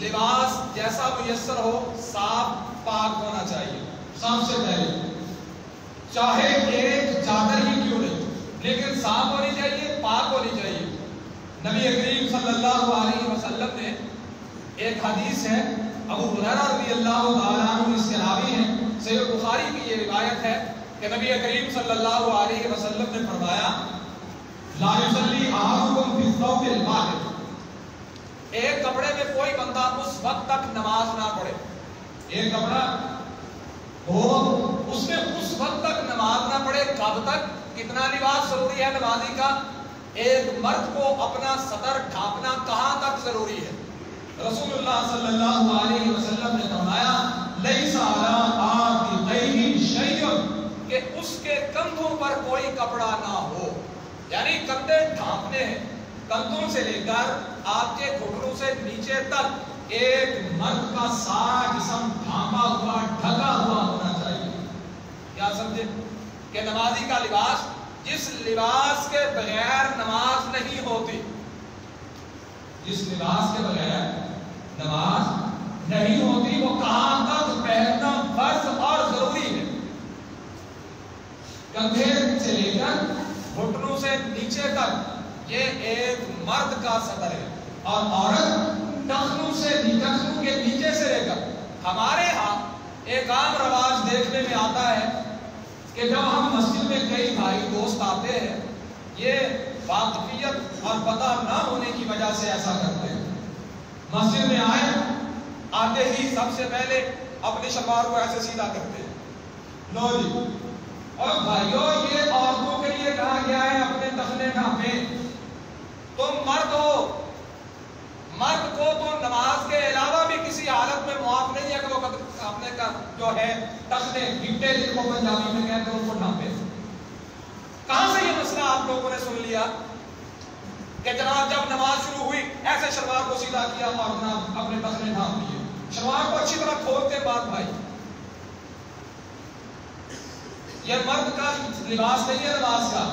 لباس جیسا میسر ہو صاف پاک ہونا چاہیے سب سے پہلے، چاہے ایک چادر ہی کیوں نہیں، لیکن صاف ہونی چاہیے، پاک ہونی چاہیے۔ نبی کریم صلی اللہ علیہ وسلم نے ایک حدیث ہے، ابو ہریرہ رضی اللہ تعالیٰ عنہ اس کے راوی ہیں، صحیح بخاری کی یہ روایت ہے کہ نبی کریم صلی اللہ علیہ وسلم نے فرمایا لا یصلی احدکم فی الثوب الواحد، ایک کپڑے میں کوئی بندہ اس وقت تک نماز نہ پڑھے، ایک کپڑا ہو اس میں اس وقت تک نماز نہ پڑھے، کب تک؟ کتنا لباس ضروری ہے نمازی کا؟ ایک مرد کو اپنا صدر ڈھانپنا کہاں تک ضروری ہے؟ رسول اللہ صلی اللہ علیہ وسلم نے فرمایا لیس علی عاتقیہ شیء، کہ اس کے کندھوں پر کوئی کپڑا نہ ہو، یعنی کندھے ڈھانپنے ہیں، کندھوں سے لے کر آپ کے گھٹنوں سے نیچے تک ایک مرد کا سارا جسم ڈھانپا ہوا ڈھکا ہوا ہونا چاہیے۔ کیا سمجھے کہ نمازی کا لباس، جس لباس کے بغیر نماز نہیں ہوتی، جس لباس کے بغیر نماز نہیں ہوتی، وہ کہاں تک پہننا فرض اور ضروری ہے؟ کندھے سے لے کر گھٹنوں سے نیچے تک یہ ایک مرد کا صدر ہے، اور عورت ٹخنوں کے نیچے سے لے کر، ہمارے ہاں ایک عام رواج دیکھنے میں آتا ہے کہ جب ہم مسجد میں کئی بھائی دوست آتے ہیں، یہ واقفیت اور پتہ نہ ہونے کی وجہ سے ایسا کرتے ہیں، مسجد میں آتے ہی سب سے پہلے اپنی شلوار کو ایسے سیدھا کرتے ہیں، لو جی، اور بھائیوں یہ عورتوں کے لیے کہا گیا ہے اپنے ٹخنے ڈھانپیں، تم مرد ہو، مرد کو تو نماز کے علاوہ بھی کسی حالت میں معاف نہیں ہے کہ وہ اپنے کا جو ہے ٹخنے گھٹے جن کو پنجابی میں کہتے ہیں ان کو ڈھانپے۔ کہاں سے یہ مسئلہ آپ لوگوں نے سن لیا کہ جناب جب نماز شروع ہوئی ایسے شلوار کو سیدھا کیا اور جناب اپنے ٹخنے ڈھانپ دیے؟ شلوار کو اچھی طرح کھول کے بات بھائی، یہ مرد کا لباس نہیں ہے نماز کا۔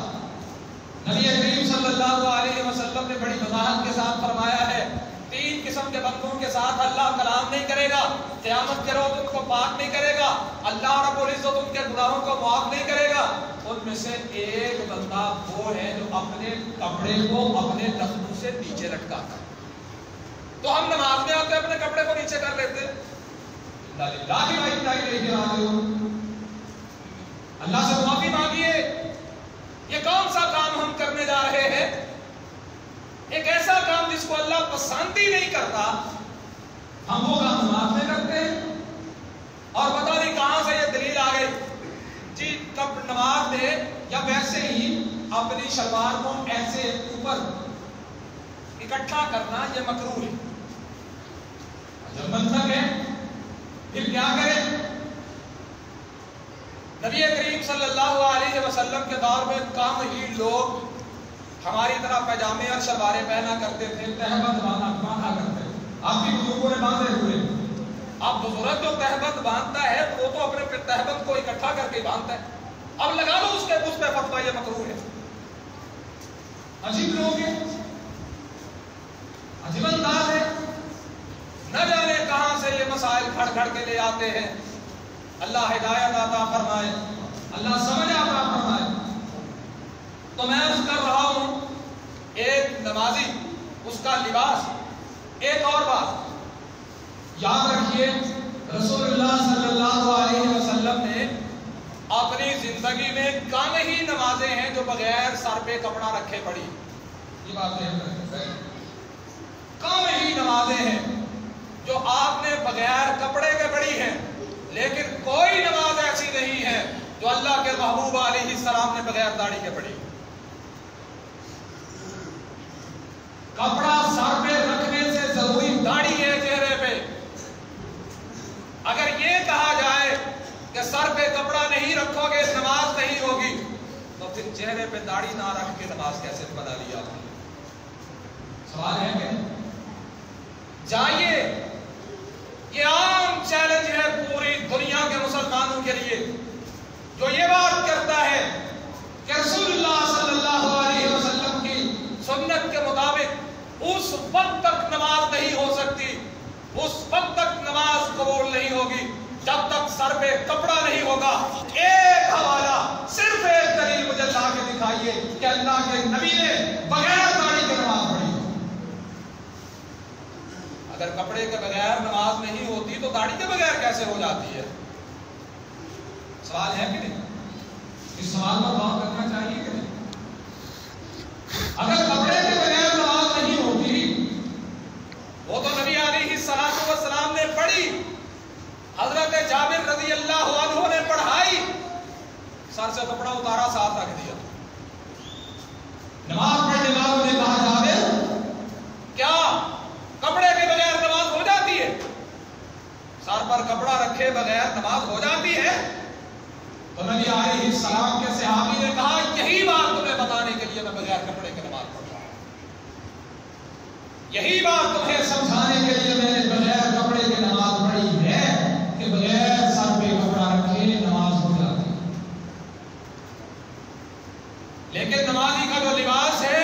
نبی کریم صلی اللہ علیہ وسلم نے بڑی وضاحت کے ساتھ فرمایا ہے، تین قسم کے بندوں کے ساتھ اللہ کلام نہیں کرے گا، قیامت کے روز ان کو پاک نہیں کرے گا، اللہ رب العزت ان کے گناہوں کو معاف نہیں کرے گا۔ ان میں سے ایک بندہ وہ ہے جو اپنے کپڑے کو اپنے ٹخنوں سے نیچے لٹکاتا ہے۔ تو ہم نماز میں آتے اپنے کپڑے کو نیچے کر لیتے، اللہ سے معافی مانگیے، یہ کون سا کام ہم کرنے جا رہے ہیں؟ ایک ایسا کام جس کو اللہ پسند ہی نہیں کرتا، ہم وہ کام نماز میں کرتے ہیں، اور پتہ نہیں کہاں سے یہ دلیل آ گئی جی کب نماز میں یا ویسے ہی اپنی شلوار کو ایسے اوپر اکٹھا کرنا یہ مکروہ ہے۔ جب منطق ہے پھر کیا کریں؟ نبی کریم صلی اللہ علیہ وسلم کے دور میں کم ہی لوگ ہماری طرح پیجامے اور شلواریں پہنا کرتے تھے، تہبند باندھا کرتے تھے۔ اب بھی بزرگوں نے باندھے ہوئے، اب بزرگ جو تہبند باندھتا ہے وہ تو اپنے تہبند کو اکٹھا کر کے باندھتا ہے، اب لگا دو اس پہ فتویٰ یہ مکروہ ہے۔ عجیب لوگ ہیں، عجیب انداز ہے، نہ جانے کہاں سے یہ مسائل کھڑ کھڑ کے لے آتے ہیں۔ اللہ ہدایت عطا فرمائے، اللہ سمجھ عطا فرمائے۔ تو میں عرض کر رہا ہوں ایک نمازی، اس کا لباس، ایک اور بات یاد رکھیے، رسول اللہ صلی اللہ علیہ وسلم نے اپنی زندگی میں کم ہی نمازیں ہیں جو بغیر سر پہ کپڑا رکھے پڑھی، یہ بات ہے، کم ہی نمازیں ہیں جو آپ نے بغیر کپڑے کے پڑھی ہیں، لیکن کوئی نماز ایسی نہیں ہے جو اللہ کے محبوب علیہ السلام نے بغیر داڑھی کے پڑھی۔ کپڑا سر پہ رکھنے سے ضروری داڑھی ہے چہرے پہ۔ اگر یہ کہا جائے کہ سر پہ کپڑا نہیں رکھو گے نماز نہیں ہوگی، تو پھر چہرے پہ داڑھی نہ رکھ کے نماز کیسے بنا لی آپ نے؟ سوال ہے کہ جائیے، یہ عام چیلنج ہے پوری دنیا کے مسلمانوں کے لیے جو یہ بات کرتا ہے کہ رسول اللہ صلی اللہ علیہ وسلم کی سنت کے مطابق اس وقت تک نماز نہیں ہو سکتی، کہ اللہ کے نبی نے بغیر داڑھی کے نماز پڑھی. اگر کپڑے کے بغیر نماز نہیں ہوتی تو داڑھی کے بغیر کیسے ہو جاتی ہے؟ سوال ہے کہ نہیں؟ اس سوال پر غور کرنا چاہیے کہ نہیں؟ اگر کپڑے کے بغیر نماز نہیں ہوتی، وہ تو نبی علیہ السلام نے پڑھی، حضرت جابر رضی اللہ عنہ نے پڑھائی، سر سے کپڑا اتارا، ساتھ رکھ دیا. نماز پڑھنے والوں نے کہا جابر کیا کپڑے کے بغیر نماز ہو جاتی ہے؟ سر پر کپڑا رکھے بغیر نماز ہو جاتی ہے؟ تو نبی علیہ السلام کے صحابی نے کہا یہی بات تمہیں بتانے کے لیے میں بغیر کپڑے کے نماز پڑھ رہا ہوں، یہی بات تمہیں سمجھانے کے لیے میں نے بغیر کپڑے کے نماز پڑھی ہے کہ بغیر سر پہ کپڑا رکھے نماز ہو جاتی ہے. لیکن نمازی کا جو لباس ہے،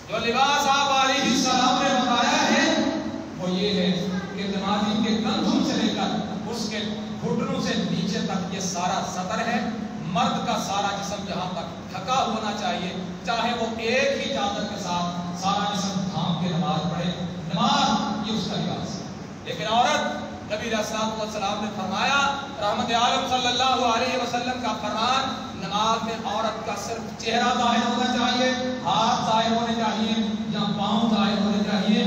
جو لباس آپ علیہ السلام نے بتایا ہے، وہ یہ ہے کہ نمازی کے کندھوں سے لے کر اس کے گھٹنوں سے نیچے تک یہ سارا سطر ہے. مرد کا سارا جسم جہاں تک ڈھکا ہونا چاہیے، چاہے وہ ایک ہی چادر کے ساتھ سارا جسم ڈھانپ کے نماز پڑھے، نماز یہ اس کا لباس ہے. لیکن عورت، نبی علیہ الصلوۃ والسلام نے فرمایا، رحمت عالم صلی اللہ علیہ وسلم کا فرمان، نماز میں عورت کا صرف چہرہ ظاہر ہونا چاہیے، ہاتھ ظاہر ہونے چاہیے یا پاؤں ظاہر ہونے چاہیے.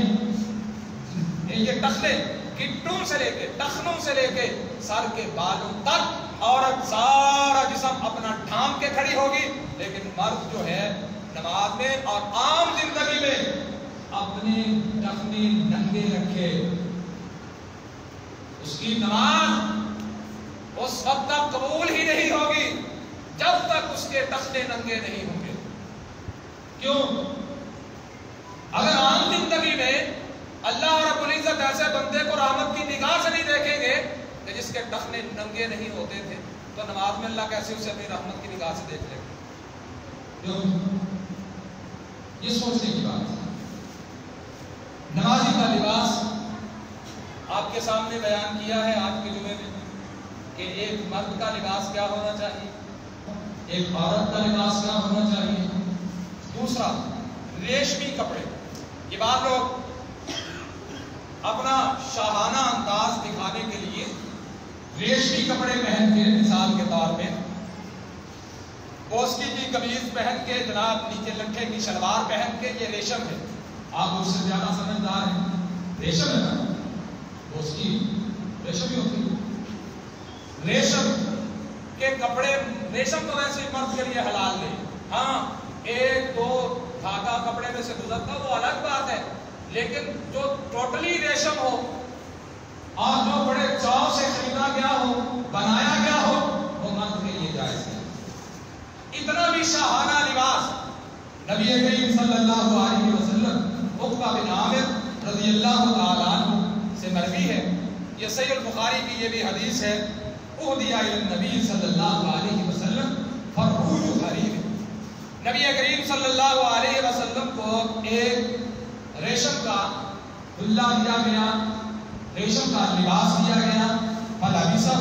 یہ ٹخنے گھٹنوں سے لے کے ٹخنوں سے لے کے سر کے بالوں تک عورت سارا جسم اپنا ڈھانپ کے کھڑی ہوگی. لیکن مرد جو ہے نماز میں اور عام زندگی میں اپنے ٹخنے ننگے رکھے، اس کی نماز اس وقت تک قبول ہی نہیں ہوگی جب تک اس کے ٹخنے ننگے نہیں ہوں گے. کیوں؟ اگر عام زندگی میں اللہ رب العزت ایسے بندے کو رحمت کی نگاہ سے نہیں دیکھیں گے کہ جس کے ٹخنے ننگے نہیں ہوتے تھے، تو نماز میں اللہ کیسے اسے اپنی رحمت کی نگاہ سے دیکھ لے گا؟ کیوں؟ یہ سوچنے کی بات ہے. نمازی کا لباس آپ کے سامنے بیان کیا ہے آج کے جمعے میں کہ ایک مرد کا لباس کیا ہونا چاہیے، ایک عورت کا لباس کیا ہونا چاہیے. دوسرا، ریشمی کپڑے. یہ بات لوگ اپنا شاہانہ انداز دکھانے کے لیے ریشمی کپڑے پہن کے، مثال کے طور پہ کوسکی کی قمیض پہن کے، جناب نیچے لٹھے کی شلوار پہن کے، یہ ریشم ہے. آپ اس سے زیادہ سمجھدار ہیں. ریشم ہے نا، کوسکی ریشم ہی ہوتی ہے. ریشم کے کپڑے، ریشم تو ویسے مرد کے لیے حلال نہیں. ہاں، ایک دو دھاگا کپڑے میں سے گزرتا وہ الگ بات ہے، لیکن جو ٹوٹلی ریشم ہو اور جو بڑے چاؤ سے خریدا گیا ہو، بنایا گیا ہو، وہ مرد کے لیے جائز ہے. اتنا بھی شاہانہ لباس نبی کریم صلی اللہ علیہ وسلم عقبہ بن عامر رضی اللہ تعالیٰ عنہ سے مروی ہے. یہ صحیح البخاری کی یہ بھی حدیث ہے. اہدی الی النبی صلی اللہ علیہ وسلم فروج حریر. نبی کریم صلی اللہ علیہ وسلم کو ایک ریشم کا دلہ دیا گیا، ریشم کا لباس دیا گیا. فلبسہ